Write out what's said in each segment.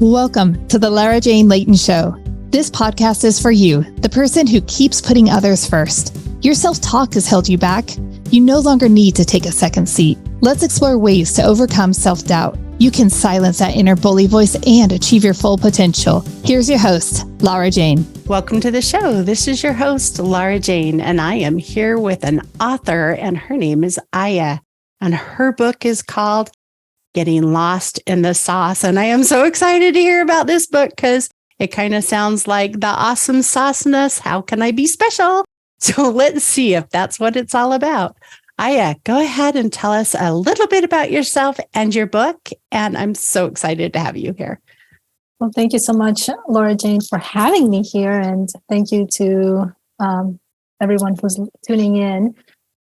Welcome to the Lara Jane Layton Show. This podcast is for you, the person who keeps putting others first. Your self-talk has held you back. You no longer need to take a second seat. Let's explore ways to overcome self-doubt. You can silence that inner bully voice and achieve your full potential. Here's your host, Lara Jane. Welcome to the show. This is your host, Lara Jane, and I am here with an author, and her name is Aya, and her book is called Getting Lost in the Sauce. And I am so excited to hear about this book because it kind of sounds like the awesome sauceness. How can I be special? So let's see if that's what it's all about. Aya, go ahead and tell us a little bit about yourself and your book. And I'm so excited to have you here. Well, thank you so much, Lara Jane, for having me here. And thank you to everyone who's tuning in.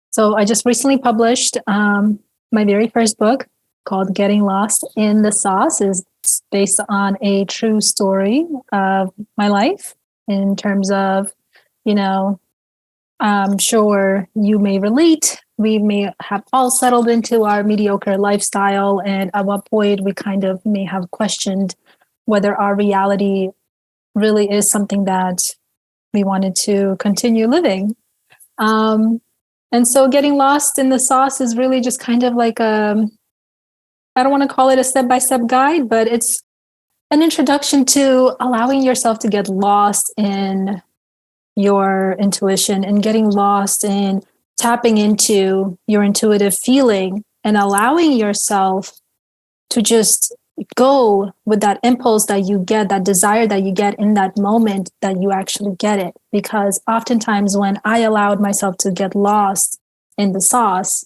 So I just recently published my very first book called Getting Lost in the Sauce. It's based on a true story of my life in terms of, I'm sure you may relate. We may have all settled into our mediocre lifestyle, and at what point we kind of may have questioned whether our reality really is something that we wanted to continue living. And so Getting Lost in the Sauce is really just kind of like I don't want to call it a step-by-step guide, but it's an introduction to allowing yourself to get lost in your intuition and getting lost in tapping into your intuitive feeling and allowing yourself to just go with that impulse that you get, that desire that you get in that moment that you actually get it. Because oftentimes when I allowed myself to get lost in the sauce,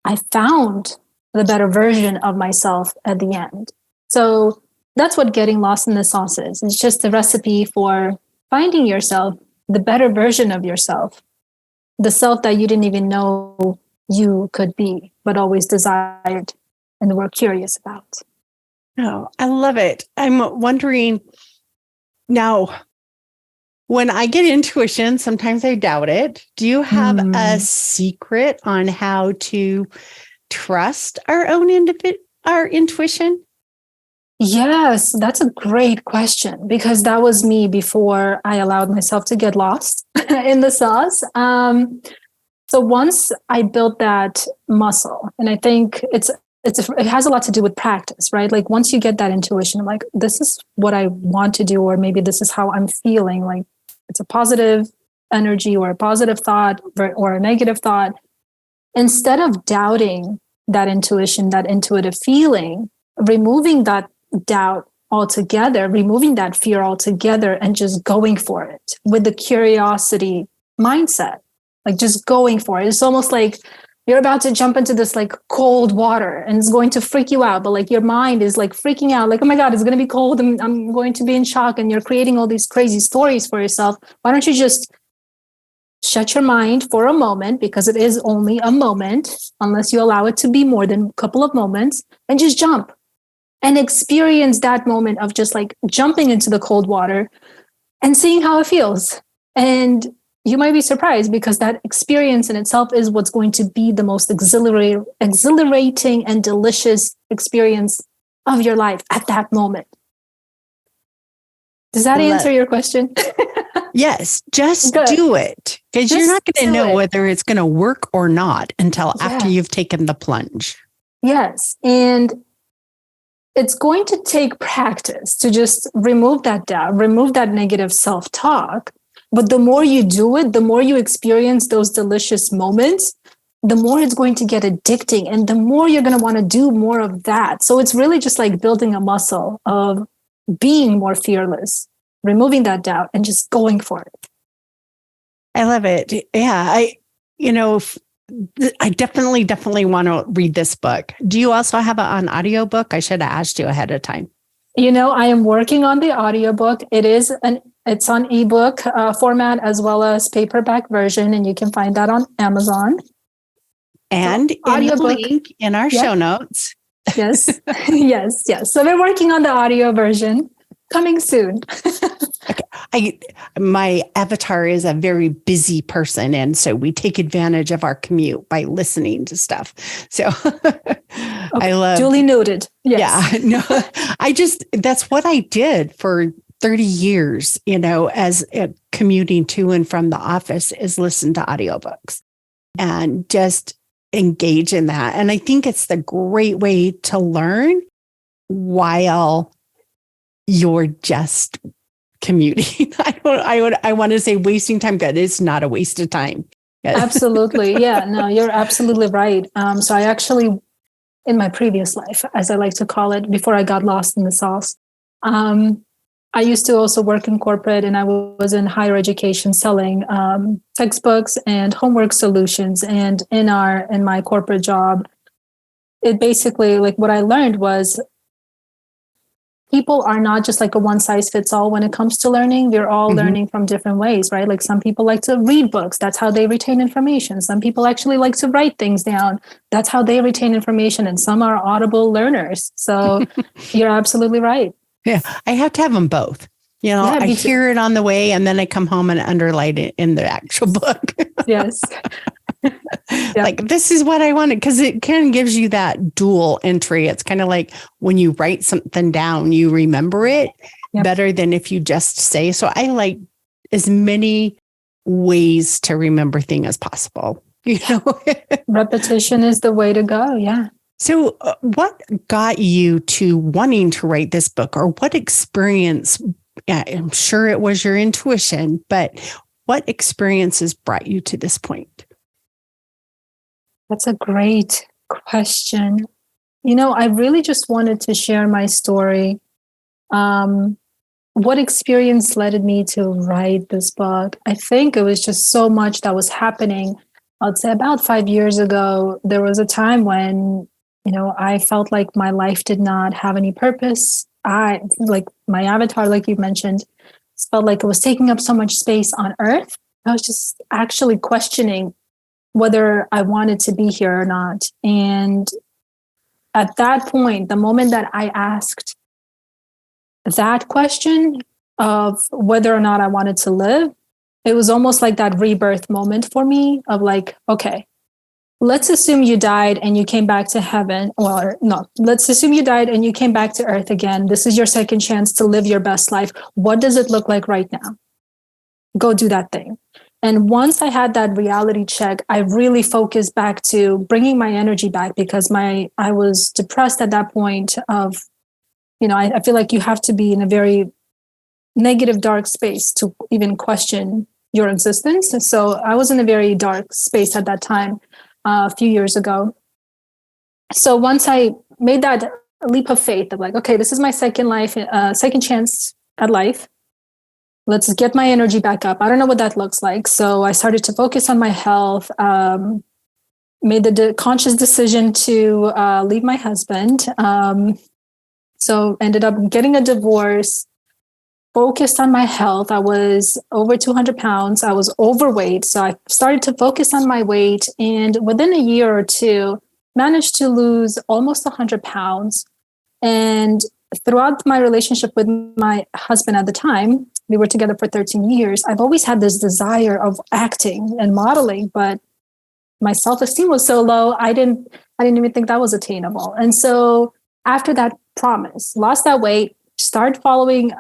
I found the better version of myself at the end. So that's what getting lost in the sauce is. It's just a recipe for finding yourself, the better version of yourself, the self that you didn't even know you could be, but always desired and were curious about. Oh, I love it. I'm wondering now, when I get intuition, sometimes I doubt it. Do you have a secret on how to trust our own our intuition? Yes, that's a great question, because that was me before I allowed myself to get lost in the sauce. So once I built that muscle, and I think it has a lot to do with practice, right? Like once you get that intuition, I'm like, this is what I want to do, or maybe this is how I'm feeling. Like it's a positive energy or a positive thought or a negative thought. Instead of doubting that intuition, that intuitive feeling, removing that doubt altogether, removing that fear altogether, and just going for it with the curiosity mindset, like just going for it. It's almost like you're about to jump into this like cold water and it's going to freak you out, but like your mind is like freaking out, like, oh my God, it's going to be cold. I'm going to be in shock. And you're creating all these crazy stories for yourself. Why don't you just shut your mind for a moment, because it is only a moment, unless you allow it to be more than a couple of moments, and just jump and experience that moment of just like jumping into the cold water and seeing how it feels. And you might be surprised, because that experience in itself is what's going to be the most exhilarating and delicious experience of your life at that moment. Does that answer your question? Yes, just do it, because you're not going to know whether it's going to work or not until after you've taken the plunge. Yes. And it's going to take practice to just remove that doubt, remove that negative self-talk. But the more you do it, the more you experience those delicious moments, the more it's going to get addicting, and the more you're going to want to do more of that. So it's really just like building a muscle of being more fearless, removing that doubt and just going for it. I love it. Yeah. I definitely want to read this book. Do you also have an audiobook? I should have asked you ahead of time. I am working on the audiobook. It's on ebook format as well as paperback version, and you can find that on Amazon. And so, in the link in our show notes. Yes. Yes. So we're working on the audio version. Coming soon. Okay. My avatar is a very busy person, and so we take advantage of our commute by listening to stuff. So, I love duly noted. Yes. Yeah, no, that's what I did for 30 years, as commuting to and from the office is listen to audiobooks and just engage in that. And I think it's the great way to learn while you're just commuting. I want to say wasting time. Good. It's not a waste of time. Absolutely. Yeah, no, you're absolutely right. So I actually, in my previous life, as I like to call it, before I got lost in the sauce, I used to also work in corporate, and I was in higher education selling textbooks and homework solutions. And in my corporate job, it basically, like, what I learned was people are not just like a one size fits all when it comes to learning. We're all learning from different ways, right? Like some people like to read books. That's how they retain information. Some people actually like to write things down. That's how they retain information. And some are audible learners. So you're absolutely right. Yeah, I have to have them both. I hear it on the way and then I come home and underline it in the actual book. Yes. Like, this is what I wanted, because it kind of gives you that dual entry. It's kind of like when you write something down, you remember it better than if you just say. So I like as many ways to remember things as possible. Repetition is the way to go. Yeah. So what got you to wanting to write this book, or what experience? I'm sure it was your intuition, but what experiences brought you to this point? That's a great question. I really just wanted to share my story. What experience led me to write this book? I think it was just so much that was happening. I'd say about 5 years ago, there was a time when, I felt like my life did not have any purpose. Like my avatar, like you mentioned, felt like it was taking up so much space on Earth. I was just actually questioning whether I wanted to be here or not. And at that point, the moment that I asked that question of whether or not I wanted to live, it was almost like that rebirth moment for me of like, okay, let's assume you died and you came back to heaven. Well, no, let's assume you died and you came back to Earth again. This is your second chance to live your best life. What does it look like right now? Go do that thing. And once I had that reality check, I really focused back to bringing my energy back, because I was depressed at that point of, I feel like you have to be in a very negative, dark space to even question your existence. And so I was in a very dark space at that time, a few years ago. So once I made that leap of faith of like, okay, this is my second chance at life. Let's get my energy back up. I don't know what that looks like. So I started to focus on my health, made the conscious decision to leave my husband. So ended up getting a divorce, focused on my health. I was over 200 pounds. I was overweight. So I started to focus on my weight. And within a year or two, managed to lose almost 100 pounds. And throughout my relationship with my husband at the time, we were together for 13 years. I've always had this desire of acting and modeling, but my self-esteem was so low, I didn't even think that was attainable. And so after that promise, lost that weight, started following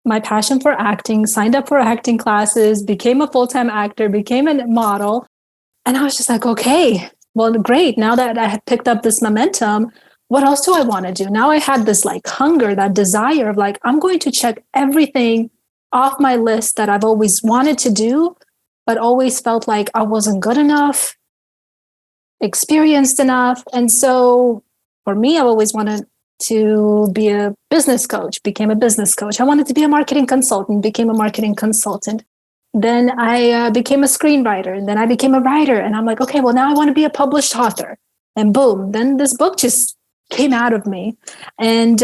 my passion for acting, signed up for acting classes, became a full-time actor, became a model. And I was just like, okay, well, great. Now that I had picked up this momentum, what else do I want to do? Now I had this like hunger, that desire of like, I'm going to check everything off my list that I've always wanted to do, but always felt like I wasn't good enough, experienced enough. And so for me, I always wanted to be a business coach, became a business coach. I wanted to be a marketing consultant, became a marketing consultant. Then I became a screenwriter, and then I became a writer. And I'm like, okay, well, now I want to be a published author. And boom, then this book just came out of me. And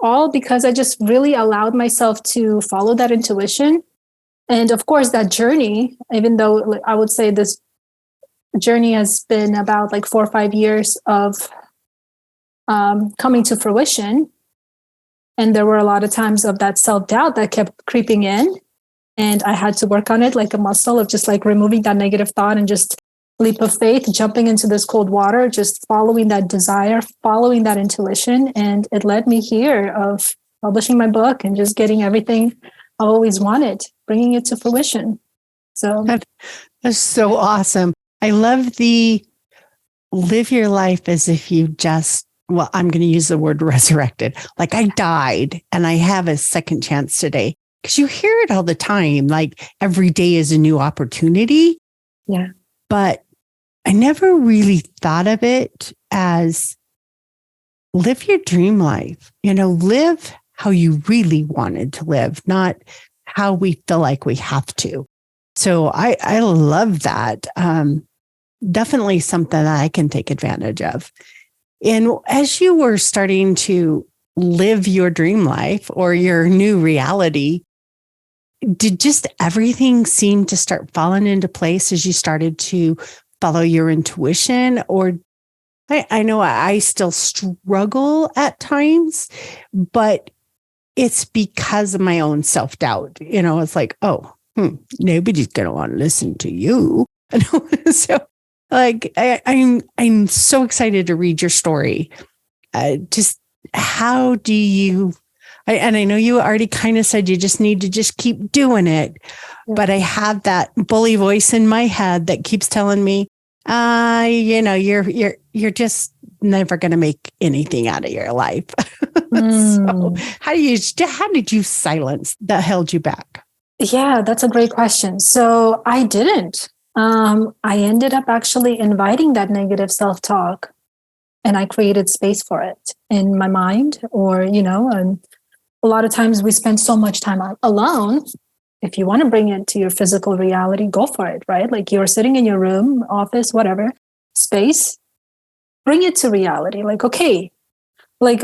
all because I just really allowed myself to follow that intuition. And of course, that journey, even though I would say this journey has been about like 4 or 5 years of coming to fruition. And there were a lot of times of that self-doubt that kept creeping in. And I had to work on it like a muscle of just like removing that negative thought and just leap of faith, jumping into this cold water, just following that desire, following that intuition. And it led me here of publishing my book and just getting everything I always wanted, bringing it to fruition. So that's so awesome. I love the live your life as if you just, well, I'm going to use the word resurrected. Like I died and I have a second chance today. Because you hear it all the time, like every day is a new opportunity. Yeah. But I never really thought of it as live your dream life, live how you really wanted to live, not how we feel like we have to. So I love that. Definitely something that I can take advantage of. And as you were starting to live your dream life or your new reality, did just everything seem to start falling into place as you started to follow your intuition? Or I know I still struggle at times, but it's because of my own self-doubt. It's like, nobody's going to want to listen to you. So like, I'm so excited to read your story. Just how do you, and I know you already kind of said you just need to just keep doing it, but I have that bully voice in my head that keeps telling me, you're just never going to make anything out of your life. So how did you silence that held you back? Yeah, that's a great question. So I didn't. I ended up actually inviting that negative self-talk, and I created space for it in my mind, and a lot of times we spend so much time alone. If you want to bring it to your physical reality, go for it, right? Like you're sitting in your room, office, whatever, space, bring it to reality. Like, okay, like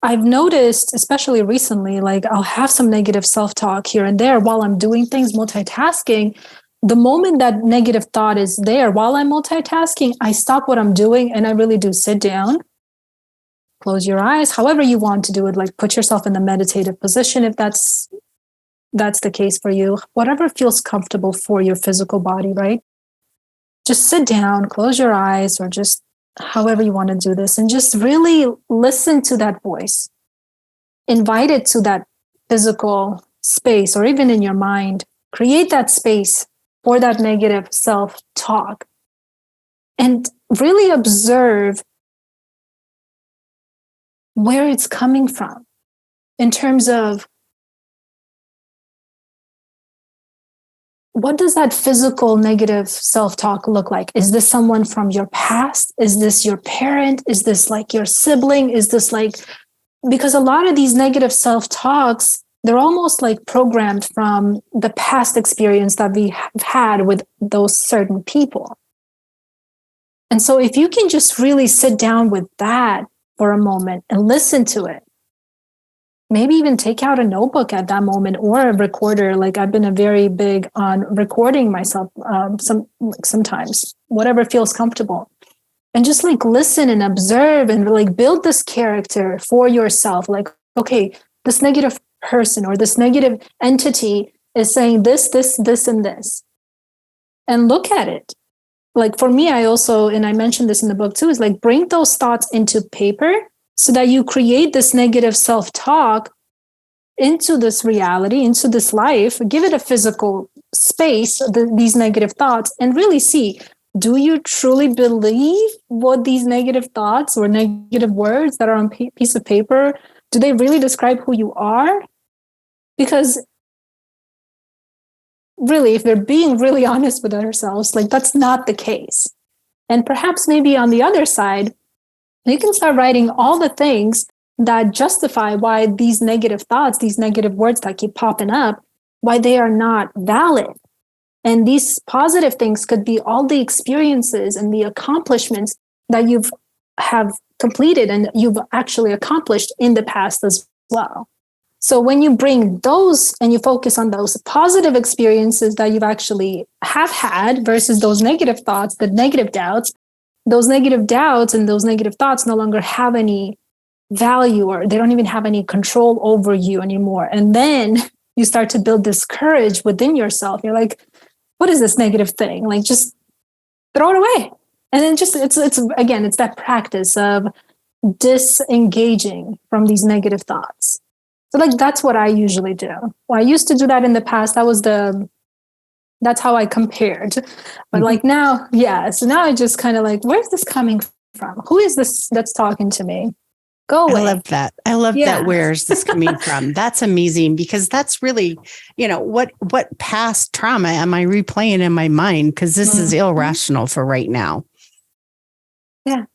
I've noticed, especially recently, like I'll have some negative self-talk here and there while I'm doing things, multitasking. The moment that negative thought is there while I'm multitasking, I stop what I'm doing and I really do sit down, close your eyes, however you want to do it, like put yourself in the meditative position if that's the case for you, whatever feels comfortable for your physical body, right? Just sit down, close your eyes, or just however you want to do this, and just really listen to that voice. Invite it to that physical space, or even in your mind. Create that space for that negative self-talk. And really observe where it's coming from in terms of what does that physical negative self-talk look like? Is this someone from your past? Is this your parent? Is this like your sibling? Is this like, because a lot of these negative self-talks, they're almost like programmed from the past experience that we have had with those certain people. And so if you can just really sit down with that for a moment and listen to it, maybe even take out a notebook at that moment or a recorder. Like I've been a very big on recording myself sometimes, whatever feels comfortable. And just like listen and observe and like build this character for yourself. Like, okay, this negative person or this negative entity is saying this, and this. And look at it. Like for me, I also, and I mentioned this in the book too, is like bring those thoughts into paper so that you create this negative self-talk into this reality, into this life, give it a physical space, these negative thoughts, and really see, do you truly believe what these negative thoughts or negative words that are on a piece of paper, do they really describe who you are? Because really, if we're being really honest with ourselves, like that's not the case. And perhaps maybe on the other side, you can start writing all the things that justify why these negative thoughts, these negative words that keep popping up, why they are not valid. And these positive things could be all the experiences and the accomplishments that have completed and you've actually accomplished in the past as well. So when you bring those and you focus on those positive experiences that you've actually have had versus those negative thoughts, the negative doubts, those negative doubts and those negative thoughts no longer have any value, or they don't even have any control over you anymore. And then you start to build this courage within yourself. You're like, what is this negative thing? Like, just throw it away. And then just, it's again, it's that practice of disengaging from these negative thoughts. So like, that's what I usually do. Well, I used to do that in the past. That's how I compared. But like now, so now I just kind of like, where's this coming from? Who is this that's talking to me? Go away. I love that. I love that. Where's this coming from? That's amazing, because that's really, what past trauma am I replaying in my mind? Because this is irrational for right now. Yeah.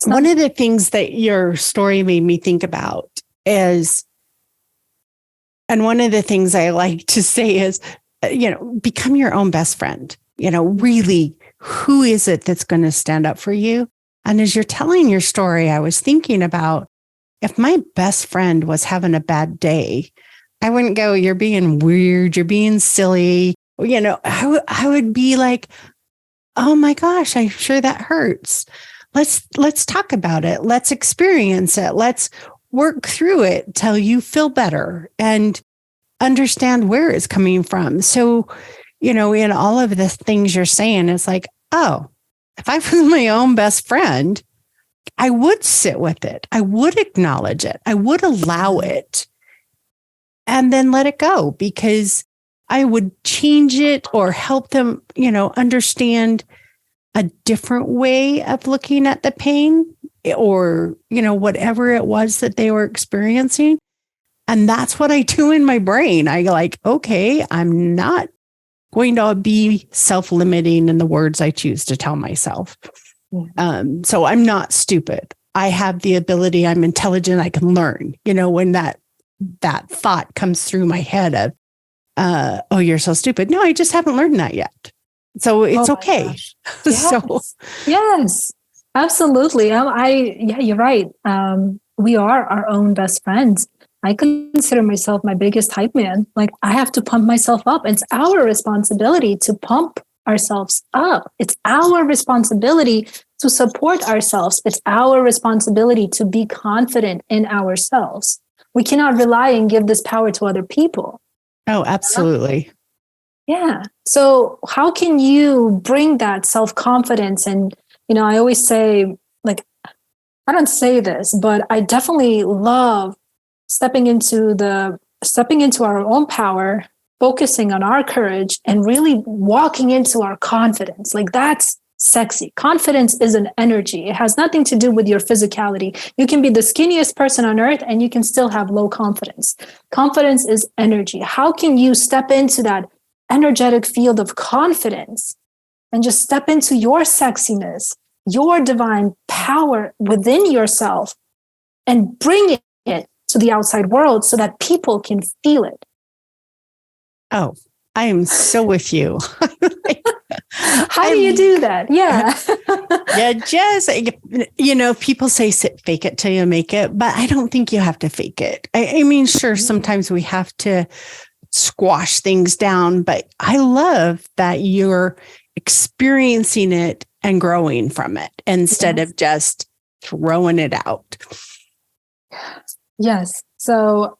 One of the things that your story made me think about is, and one of the things I like to say is, become your own best friend. Really, who is it that's going to stand up for you? And as you're telling your story, I was thinking about, if my best friend was having a bad day, I wouldn't go, you're being weird, you're being silly. I would be like, oh my gosh, I'm sure that hurts. Let's talk about it. Let's experience it. Let's work through it till you feel better and understand where it's coming from. So, in all of the things you're saying, it's like, oh, if I was my own best friend, I would sit with it. I would acknowledge it. I would allow it and then let it go, because I would change it or help them, understand a different way of looking at the pain, or, whatever it was that they were experiencing. And that's what I do in my brain. I like, okay, I'm not going to be self-limiting in the words I choose to tell myself. So I'm not stupid. I have the ability, I'm intelligent, I can learn, when that thought comes through my head of, oh, you're so stupid. No, I just haven't learned that yet. So it's okay. Yes. Yes, absolutely. You're right. We are our own best friends. I consider myself my biggest hype man. Like, I have to pump myself up. It's our responsibility to pump ourselves up. It's our responsibility to support ourselves. It's our responsibility to be confident in ourselves. We cannot rely and give this power to other people. Oh, absolutely. Yeah. So how can you bring that self-confidence? And, I always say, like, I don't say this, but I definitely love stepping into our own power, focusing on our courage, and really walking into our confidence. Like, that's sexy. Confidence is an energy. It has nothing to do with your physicality. You can be the skinniest person on earth and you can still have low confidence. Confidence is energy. How can you step into that energetic field of confidence and just step into your sexiness, your divine power within yourself, and bring it to the outside world so that people can feel it? Oh, I am so with you. How do you do that? Yeah. Yeah, just, people say fake it till you make it, but I don't think you have to fake it. I mean, sure, sometimes we have to squash things down, but I love that you're experiencing it and growing from it instead of just throwing it out. Yes. So,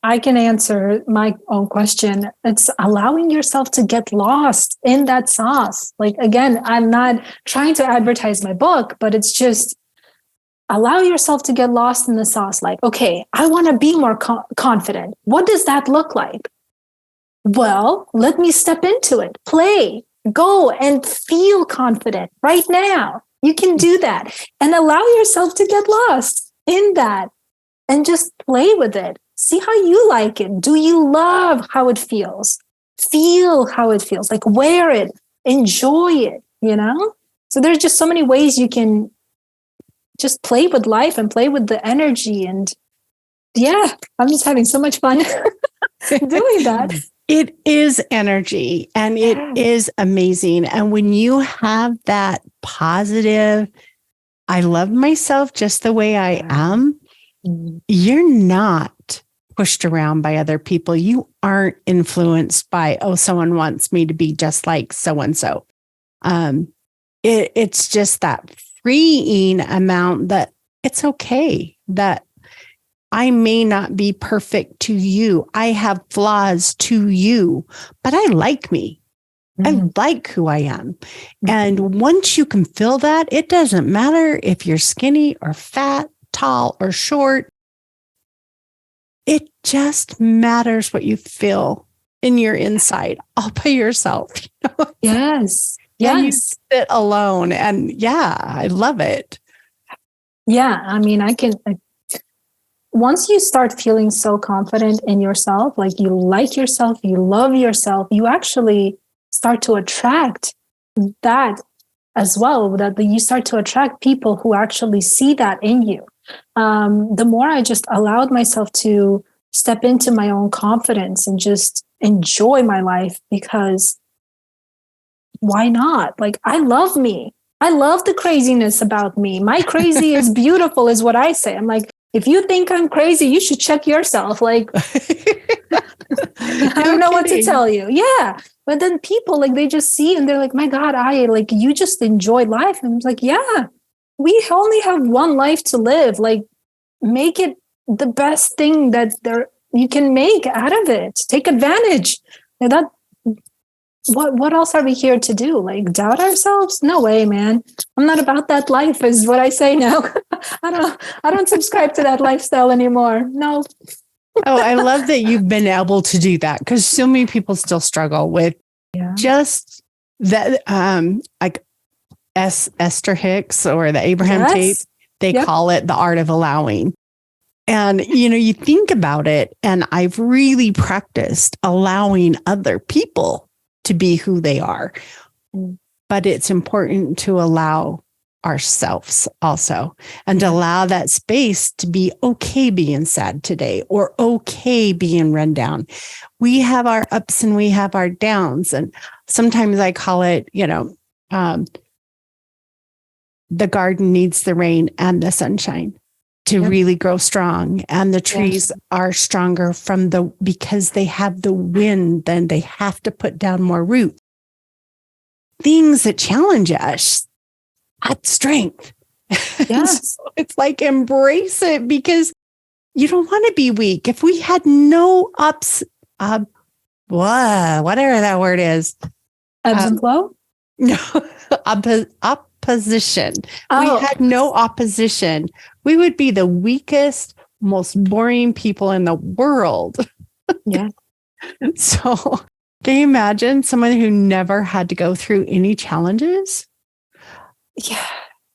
I can answer my own question. It's allowing yourself to get lost in that sauce. Like, again, I'm not trying to advertise my book, but it's just allow yourself to get lost in the sauce. Like, okay, I want to be more confident. What does that look like? Well, let me step into it. Play, go and feel confident right now. You can do that and allow yourself to get lost in that. And just play with it. See how you like it. Do you love how it feels? Feel how it feels. Like, wear it. Enjoy it, So there's just so many ways you can just play with life and play with the energy. And yeah, I'm just having so much fun doing that. It is energy and it is amazing. And when you have that positive, I love myself just the way I am, you're not pushed around by other people. You aren't influenced by, oh, someone wants me to be just like so-and-so. It's just that freeing amount that it's okay that I may not be perfect to you. I have flaws to you, but I like me. I like who I am. And once you can feel that, it doesn't matter if you're skinny or fat, tall or short. It just matters what you feel in your inside all by yourself. Yes. And you sit alone. And I love it. Yeah. I mean, once you start feeling so confident in yourself, like you like yourself, you love yourself, you actually start to attract that as well, that you start to attract people who actually see that in you. The more I just allowed myself to step into my own confidence and just enjoy my life, because why not? Like, I love me. I love the craziness about me. My crazy is beautiful, is what I say. I'm like, if you think I'm crazy, you should check yourself. Like, I don't know what to tell you. Yeah. But then people, like, they just see and they're like, my God, you just enjoy life. And I'm like, yeah, we only have one life to live. Like, make it the best thing that you can make out of it. Take advantage. Like that. What else are we here to do? Like, doubt ourselves? No way, man. I'm not about that life, is what I say now. I don't subscribe to that lifestyle anymore. No. I love that you've been able to do that, because so many people still struggle with just that. Like Esther Hicks or the Abraham tape, they call it the art of allowing. And, you think about it, and I've really practiced allowing other people to be who they are. But it's important to allow ourselves also, and to allow that space to be okay being sad today, or okay being run down. We have our ups and we have our downs. And sometimes I call it, the garden needs the rain and the sunshine to really grow strong. And the trees are stronger because they have the wind, then they have to put down more roots. Things that challenge us add strength. Yes. So it's like, embrace it, because you don't want to be weak. If we had no ups, whatever that word is. Ebbs and flow? No, opposition. We had no opposition. We would be the weakest, most boring people in the world. Yeah. So can you imagine someone who never had to go through any challenges? Yeah.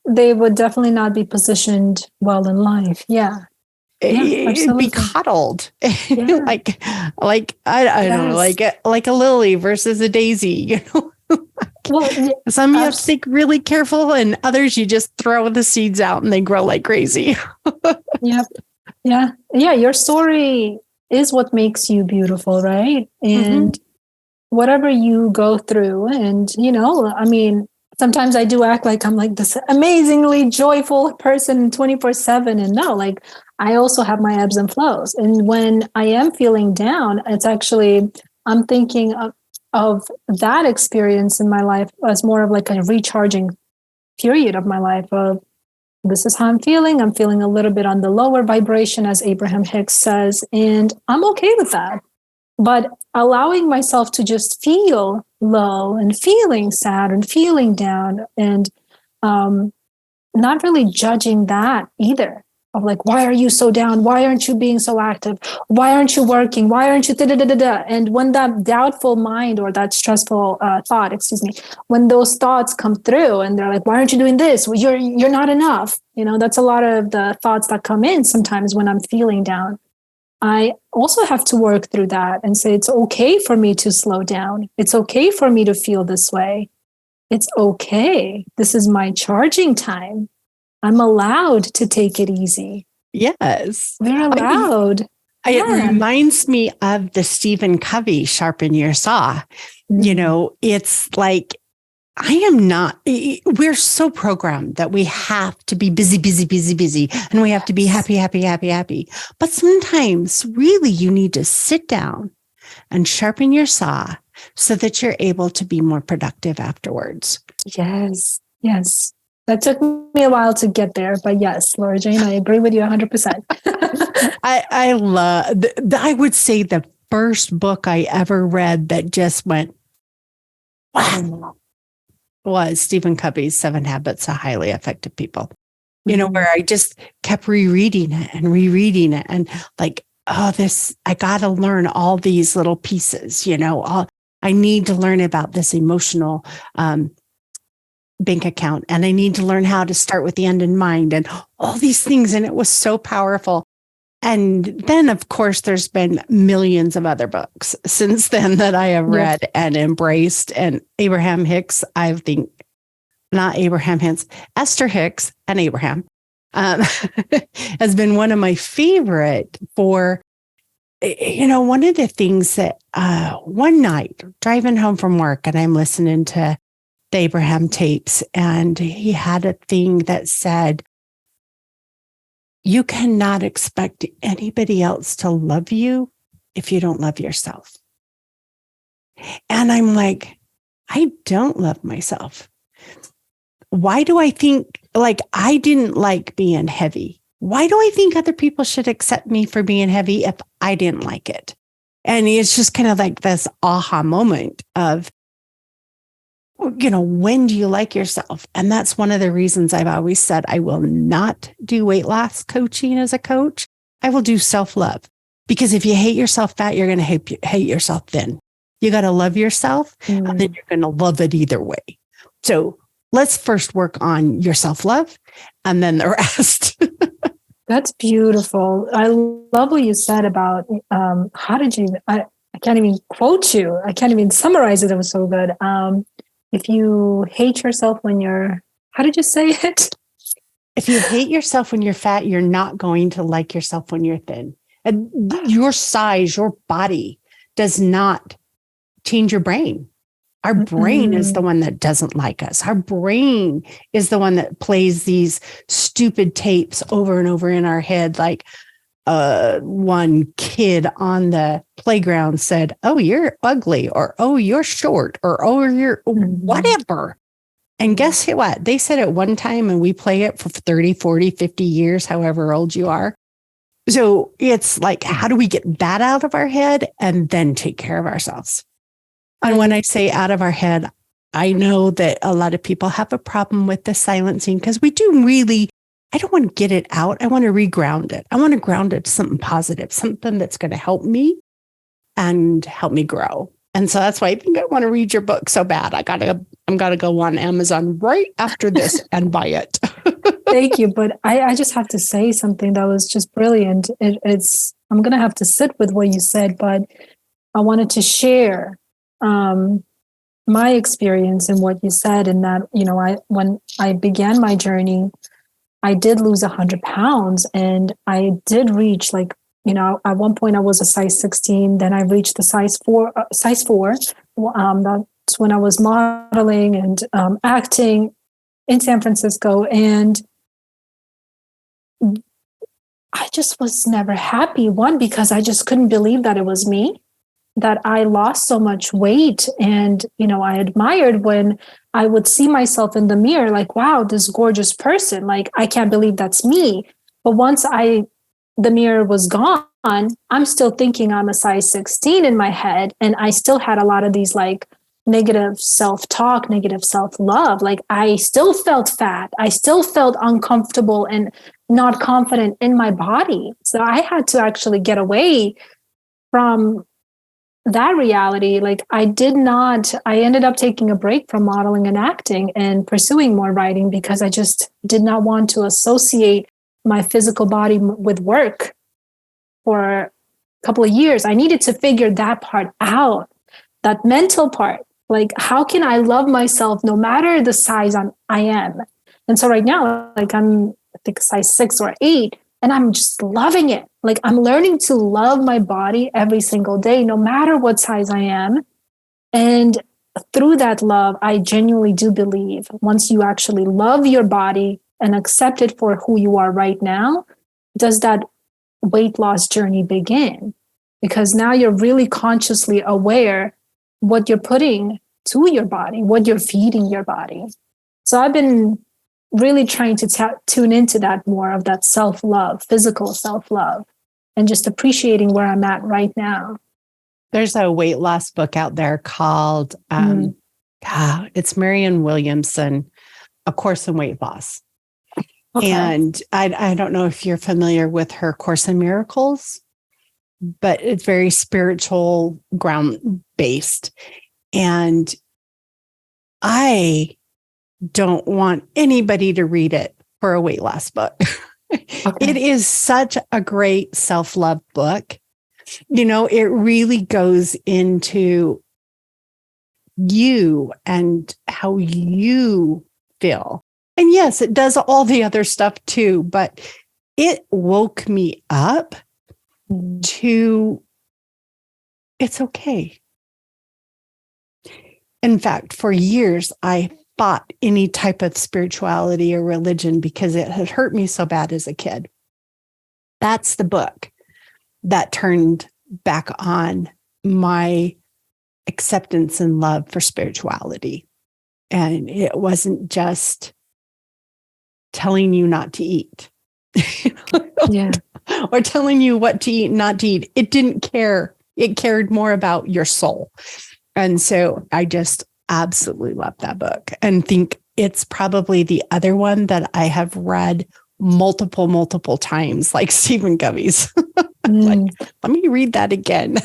They would definitely not be positioned well in life. Yeah. It'd be coddled. like I don't know, like a lily versus a daisy, Well, some you have to think really careful, and others you just throw the seeds out and they grow like crazy. Yep. Yeah. Your story is what makes you beautiful, right? And whatever you go through, and I mean, sometimes I do act like I'm like this amazingly joyful person 24/7, and no, like I also have my ebbs and flows. And when I am feeling down, it's actually, I'm thinking of that experience in my life as more of like a recharging period of my life of, this is how I'm feeling. I'm feeling a little bit on the lower vibration, as Abraham Hicks says, and I'm okay with that. But allowing myself to just feel low and feeling sad and feeling down, and not really judging that either. Of like, why are you so down? Why aren't you being so active? Why aren't you working? Why aren't you da-da-da-da-da? And when that doubtful mind, or that stressful thought, when those thoughts come through and they're like, why aren't you doing this? Well, you're not enough. That's a lot of the thoughts that come in sometimes when I'm feeling down. I also have to work through that and say, it's okay for me to slow down. It's okay for me to feel this way. It's okay. This is my charging time. I'm allowed to take it easy. Yes. We're allowed. It reminds me of the Stephen Covey, sharpen your saw. It's like, we're so programmed that we have to be busy, busy, busy, busy. And we have to be happy, happy, happy, happy. But sometimes really you need to sit down and sharpen your saw so that you're able to be more productive afterwards. Yes. Yes. That took me a while to get there, but yes, Laura Jane, I agree with you 100%. I would say the first book I ever read that just went, wow, was Stephen Covey's 7 Habits of Highly Effective People. Where I just kept rereading it and like, oh, I got to learn all these little pieces, I need to learn about this emotional bank account, and I need to learn how to start with the end in mind and all these things. And it was so powerful. And then, of course, there's been millions of other books since then that I have read and embraced. And Esther Hicks and Abraham has been one of my favorite for, one of the things that one night driving home from work and I'm listening to the Abraham tapes, and he had a thing that said, you cannot expect anybody else to love you if you don't love yourself. And I'm like, I don't love myself. Why do I think like I didn't like being heavy? Why do I think other people should accept me for being heavy if I didn't like it? And it's just kind of like this aha moment of, when do you like yourself? And that's one of the reasons I've always said I will not do weight loss coaching as a coach. I will do self-love, because if you hate yourself fat, you're going to hate yourself thin. You got to love yourself, and then you're going to love it either way. So let's first work on your self-love and then the rest. That's beautiful. I love what you said about I can't even quote you. I can't even summarize it. It was so good. If you hate yourself when how did you say it? If you hate yourself when you're fat, you're not going to like yourself when you're thin. And your size, your body does not change your brain. Our brain is the one that doesn't like us. Our brain is the one that plays these stupid tapes over and over in our head. Like one kid on the playground said, oh, you're ugly, or, oh, you're short, or, oh, you're whatever. And guess what? They said it one time and we play it for 30, 40, 50 years, however old you are. So it's like, how do we get that out of our head and then take care of ourselves? And when I say out of our head, I know that a lot of people have a problem with the silencing, because we do really, I don't want to get it out. I want to reground it. I want to ground it to something positive, something that's going to help me and help me grow. And so that's why I think I want to read your book so bad. I'm gotta go on Amazon right after this and buy it. Thank you. But I just have to say something that was just brilliant. I'm going to have to sit with what you said, but I wanted to share my experience in what you said, and that, when I began my journey, I did lose 100 pounds, and I did reach at one point I was a size 16. Then I reached the size 4. That's when I was modeling and acting in San Francisco. And I just was never happy. One, because I just couldn't believe that it was me, that I lost so much weight. And, I admired when I would see myself in the mirror, like, wow, this gorgeous person, like, I can't believe that's me. But once the mirror was gone, I'm still thinking I'm a size 16 in my head. And I still had a lot of these like negative self-talk, negative self-love. Like, I still felt fat. I still felt uncomfortable and not confident in my body. So I had to actually get away from that reality. Like, I ended up taking a break from modeling and acting and pursuing more writing, because I just did not want to associate my physical body with work for a couple of years. I needed to figure that part out, that mental part. Like, how can I love myself no matter the size I am? And so right now, like, I think size 6 or 8, and I'm just loving it. Like, I'm learning to love my body every single day, no matter what size I am. And through that love, I genuinely do believe once you actually love your body and accept it for who you are right now, does that weight loss journey begin. Because now you're really consciously aware what you're putting to your body, what you're feeding your body. So I've been really trying to tune into that more of that self-love, physical self-love, and just appreciating where I'm at right now. There's a weight loss book out there called It's Marianne Williamson, A Course in Weight Loss. Okay. And I don't know if you're familiar with her Course in Miracles, but it's very spiritual, ground-based. And I don't want anybody to read it for a weight loss book. Okay. It is such a great self-love book. It really goes into you and how you feel. And yes, it does all the other stuff too, but it woke me up to it's okay. In fact, for years, I fought any type of spirituality or religion because it had hurt me so bad as a kid. That's the book that turned back on my acceptance and love for spirituality. And it wasn't just telling you not to eat. Yeah. Or telling you what to eat and not to eat. It didn't care. It cared more about your soul. And so I just absolutely love that book and think it's probably the other one that I have read multiple times, like Stephen Covey's. Like, let me read that again.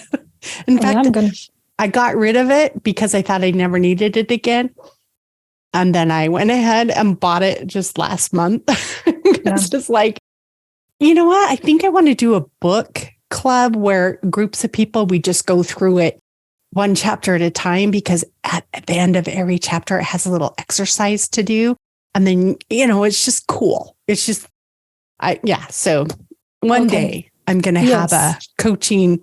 In fact, I got rid of it because I thought I never needed it again. And then I went ahead and bought it just last month. It's just like, you know what? I think I want to do a book club where groups of people, we just go through it one chapter at a time, because at the end of every chapter, it has a little exercise to do. And then, it's just cool. It's just, So one day I'm going to have a coaching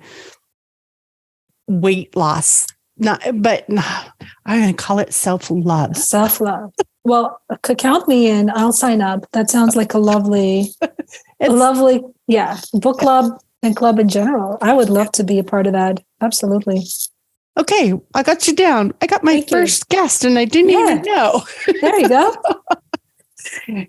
weight loss, I'm going to call it self-love. Self-love. Well, count me in. I'll sign up. That sounds like a lovely, book club and club in general. I would love to be a part of that. Absolutely. Okay, I got you down. I got my first guest and I didn't even know. There you go.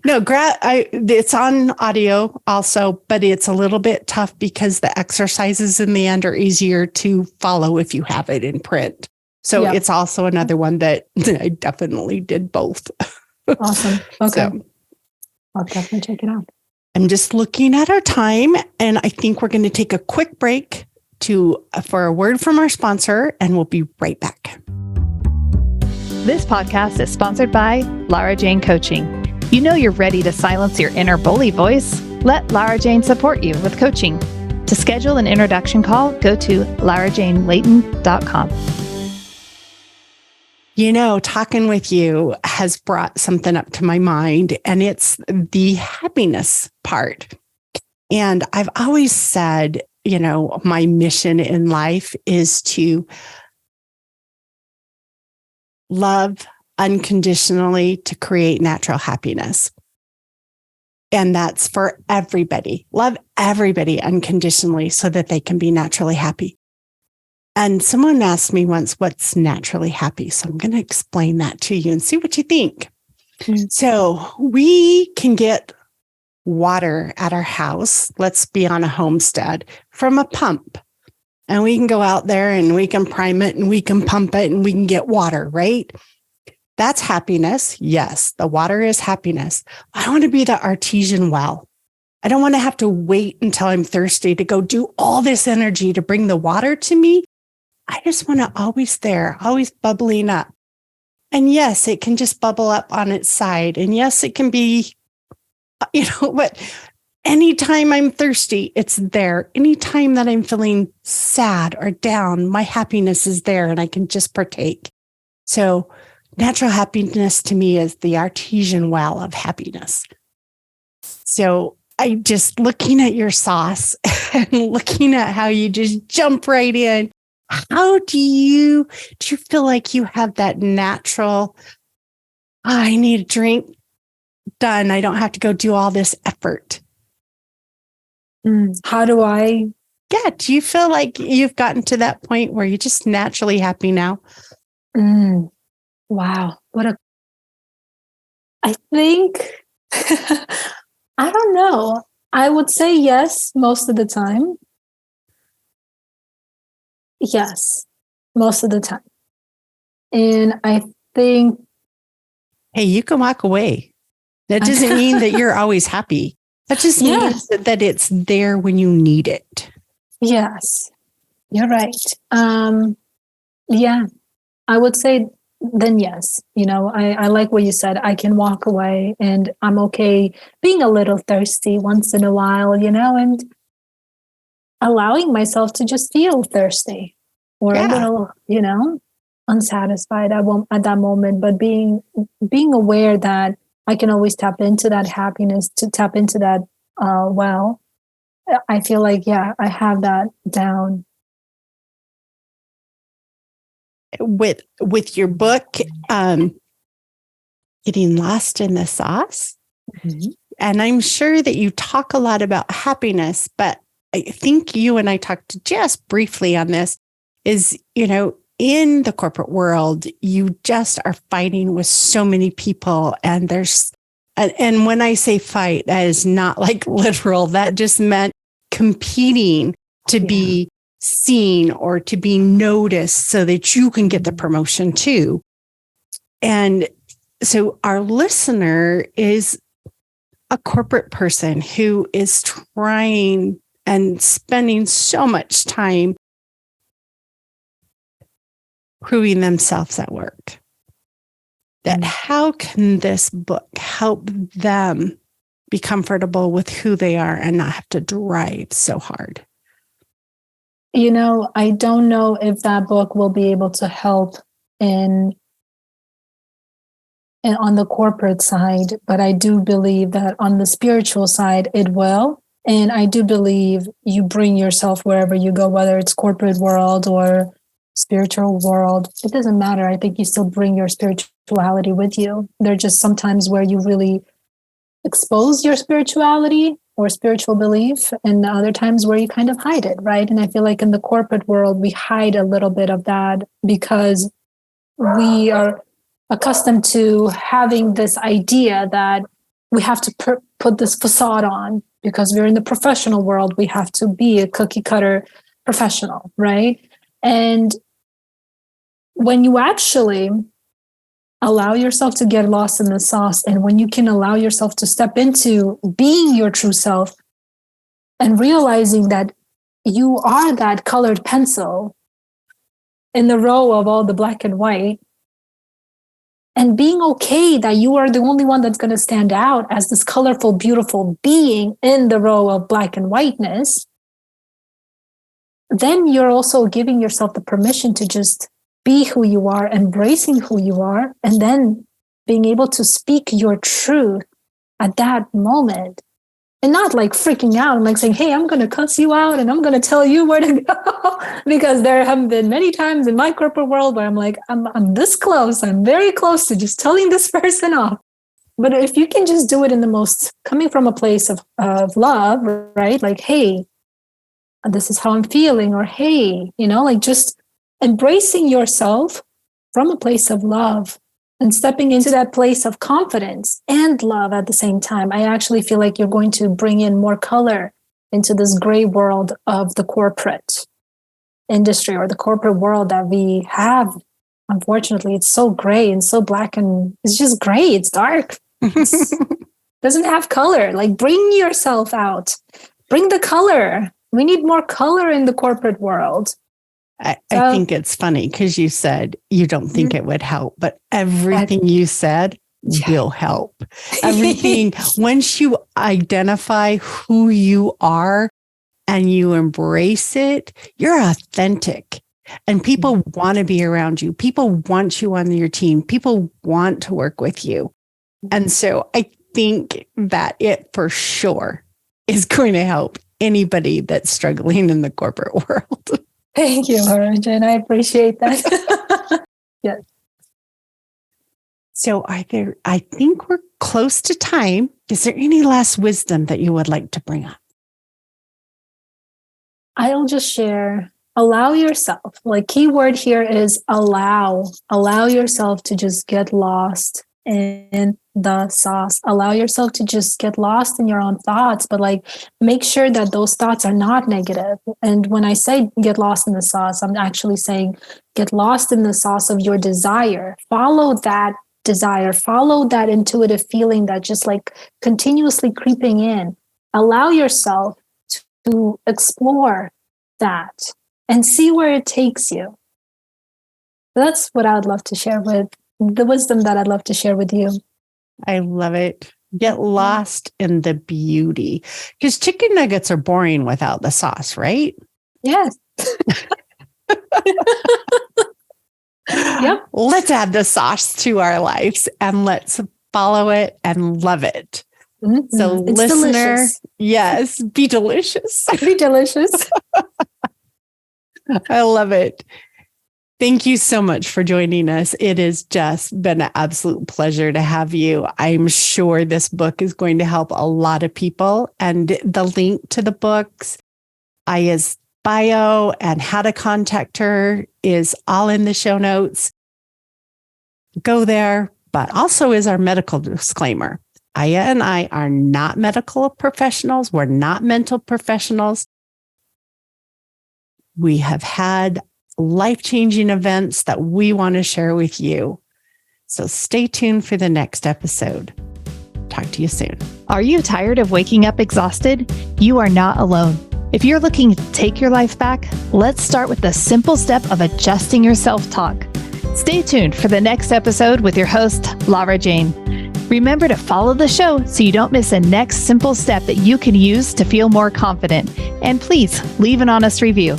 No, it's on audio also, but it's a little bit tough because the exercises in the end are easier to follow if you have it in print. So it's also another one that I definitely did both. Awesome. Okay. So, I'll definitely check it out. I'm just looking at our time, and I think we're going to take a quick break for a word from our sponsor, and we'll be right back. This podcast is sponsored by Lara Jane Coaching. You know you're ready to silence your inner bully voice. Let Lara Jane support you with coaching. To schedule an introduction call, go to larajanelayton.com. Talking with you has brought something up to my mind, and it's the happiness part. And I've always said, my mission in life is to love unconditionally to create natural happiness. And that's for everybody. Love everybody unconditionally so that they can be naturally happy. And someone asked me once, what's naturally happy? So I'm going to explain that to you and see what you think. So we can get water at our house. Let's be on a homestead from a pump. And we can go out there and we can prime it and we can pump it and we can get water, right? That's happiness. Yes, the water is happiness. I want to be the artesian well. I don't want to have to wait until I'm thirsty to go do all this energy to bring the water to me. I just want to always bubbling up. And yes, it can just bubble up on its side. And yes, it can be, but anytime I'm thirsty, it's there. Anytime that I'm feeling sad or down, my happiness is there and I can just partake. So natural happiness to me is the artesian well of happiness. So I just looking at your sauce and looking at how you just jump right in. How do you feel like you have that natural, I need a drink, done. I don't have to go do all this effort. How do I? Yeah. Do you feel like you've gotten to that point where you're just naturally happy now? Wow. I think, I don't know. I would say yes, most of the time. Yes, most of the time. And I think, hey, you can walk away. That doesn't mean that you're always happy. That just means that it's there when you need it. Yes, you're right. Yeah, I would say then yes. I like what you said. I can walk away and I'm okay being a little thirsty once in a while, and allowing myself to just feel thirsty or a little, unsatisfied at that moment, but being aware that I can always tap into that happiness, to tap into that well. I feel like, I have that down. With your book, Getting Lost in the Sauce. Mm-hmm. And I'm sure that you talk a lot about happiness, but I think you and I talked just briefly on this is, in the corporate world, you just are fighting with so many people. And and when I say fight, that is not like literal. That just meant competing to be seen or to be noticed so that you can get the promotion too. And so our listener is a corporate person who is trying and spending so much time proving themselves at work. That how can this book help them be comfortable with who they are and not have to drive so hard? I don't know if that book will be able to help in on the corporate side, but I do believe that on the spiritual side, it will. And I do believe you bring yourself wherever you go, whether it's corporate world or spiritual world. It doesn't matter. I think you still bring your spirituality with you. There are just sometimes where you really expose your spirituality or spiritual belief, and other times where you kind of hide it, right? And I feel like in the corporate world, we hide a little bit of that because we are accustomed to having this idea that we have to put this facade on because we're in the professional world. We have to be a cookie cutter professional, right? And when you actually allow yourself to get lost in the sauce, and when you can allow yourself to step into being your true self and realizing that you are that colored pencil in the row of all the black and white, and being okay that you are the only one that's going to stand out as this colorful, beautiful being in the row of black and whiteness, then you're also giving yourself the permission to just be who you are, embracing who you are, and then being able to speak your truth at that moment. And not like freaking out and like saying, hey, I'm going to cuss you out and I'm going to tell you where to go. Because there have been many times in my corporate world where I'm like, I'm this close. I'm very close to just telling this person off. But if you can just do it in the most, coming from a place of love, right? Like, hey, this is how I'm feeling. Or, hey, like just embracing yourself from a place of love and stepping into that place of confidence and love at the same time. I actually feel like you're going to bring in more color into this gray world of the corporate industry or the corporate world that we have. Unfortunately, it's so gray and so black, and it's just gray. It's dark. It doesn't have color. Like, bring yourself out. Bring the color. We need more color in the corporate world. I think it's funny because you said you don't think it would help, but everything you said will help. Everything, once you identify who you are and you embrace it, you're authentic. And people want to be around you. People want you on your team. People want to work with you. And so I think that it for sure is going to help anybody that's struggling in the corporate world. Thank you, Jen. I appreciate that. Yes. So I think we're close to time. Is there any last wisdom that you would like to bring up? I'll just share, allow yourself. Like, key word here is allow. Allow yourself to just get lost in the sauce. Allow yourself to just get lost in your own thoughts, but like make sure that those thoughts are not negative. And when I say get lost in the sauce, I'm actually saying get lost in the sauce of your desire. Follow that desire, follow that intuitive feeling that just like continuously creeping in. Allow yourself to explore that and see where it takes you. That's what I would love to share with the wisdom that I'd love to share with you. I love it. Get lost in the beauty, because chicken nuggets are boring without the sauce, right? Yes. Yep. Let's add the sauce to our lives and let's follow it and love it. Mm-hmm. So It's listener, delicious. yes, be delicious. Be delicious. I love it. Thank you so much for joining us. It has just been an absolute pleasure to have you. I'm sure this book is going to help a lot of people. And the link to the books, Aya's bio and how to contact her is all in the show notes. Go there, but also is our medical disclaimer. Aya and I are not medical professionals. We're not mental professionals. We have had life-changing events that we want to share with you. So stay tuned for the next episode. Talk to you soon. Are you tired of waking up exhausted? You are not alone. If you're looking to take your life back, let's start with the simple step of adjusting your self-talk. Stay tuned for the next episode with your host, Lara Jane. Remember to follow the show so you don't miss a next simple step that you can use to feel more confident. And please leave an honest review.